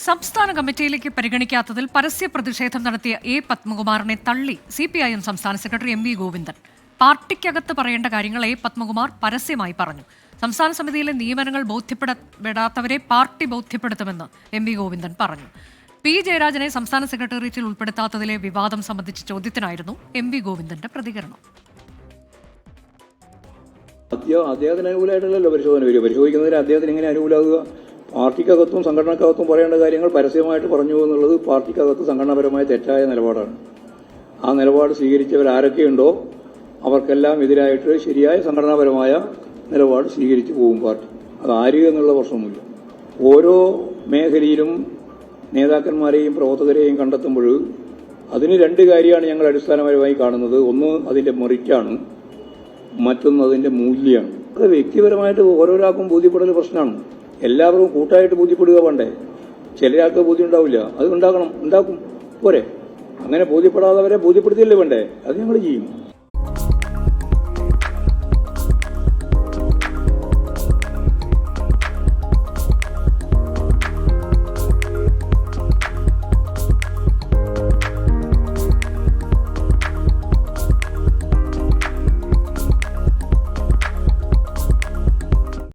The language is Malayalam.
സംസ്ഥാന കമ്മിറ്റിയിലേക്ക് പരിഗണിക്കാത്തതിൽ പരസ്യ പ്രതിഷേധം നടത്തിയ എ പത്മകുമാറിനെ തള്ളി CPIM സംസ്ഥാന സെക്രട്ടറി MV ഗോവിന്ദൻ. പാർട്ടിക്കകത്ത് പറയേണ്ട കാര്യങ്ങൾ എ പത്മകുമാർ പരസ്യമായി പറഞ്ഞു. സംസ്ഥാന സമിതിയിലെ നിയമനങ്ങൾ ബോധ്യപ്പെടാത്തവരെ പാർട്ടി ബോധ്യപ്പെടുത്തുമെന്ന് MV ഗോവിന്ദൻ പറഞ്ഞു. P. ജയരാജനെ സംസ്ഥാന സെക്രട്ടേറിയറ്റിൽ ഉൾപ്പെടുത്താത്തതിലെ വിവാദം സംബന്ധിച്ച ചോദ്യത്തിനായിരുന്നു MV ഗോവിന്ദന്റെ പ്രതികരണം. അദ്ദേഹത്തിന് അനുകൂലമായിട്ടല്ലോ പരിശോധന വരിക. പരിശോധിക്കുന്നതിന് അദ്ദേഹത്തിന് എങ്ങനെ അനുകൂലമാകുക? പാർട്ടിക്കകത്തും സംഘടനക്കകത്തും പറയേണ്ട കാര്യങ്ങൾ പരസ്യമായിട്ട് പറഞ്ഞു എന്നുള്ളത് പാർട്ടിക്കകത്ത് സംഘടനാപരമായ തെറ്റായ നിലപാടാണ്. ആ നിലപാട് സ്വീകരിച്ചവരാരൊക്കെയുണ്ടോ അവർക്കെല്ലാം എതിരായിട്ട് ശരിയായ സംഘടനാപരമായ നിലപാട് സ്വീകരിച്ചു പോകും പാർട്ടി. അത് ആര് എന്നുള്ള പ്രശ്നമൊന്നുമില്ല. ഓരോ മേഖലയിലും നേതാക്കന്മാരെയും പ്രവർത്തകരെയും കണ്ടെത്തുമ്പോൾ അതിന് രണ്ട് കാര്യമാണ് ഞങ്ങൾ അടിസ്ഥാനപരമായി കാണുന്നത്. ഒന്ന് അതിന്റെ മെറിറ്റാണ്, മറ്റൊന്ന് അതിന്റെ മൂല്യമാണ്. അത് വ്യക്തിപരമായിട്ട് ഓരോരാൾക്കും ബോധ്യപ്പെടൽ പ്രശ്നമാണ്. എല്ലാവരും കൂട്ടായിട്ട് ബോധ്യപ്പെടുക വേണ്ടേ? ചിലയാൾക്ക് ബോധ്യം ഉണ്ടാവില്ല. അത് ഉണ്ടാക്കും പോരെ. അങ്ങനെ ബോധ്യപ്പെടാത്തവരെ ബോധ്യപ്പെടുത്തിയല്ലേ വേണ്ടേ? അത് ഞങ്ങൾ ചെയ്യും.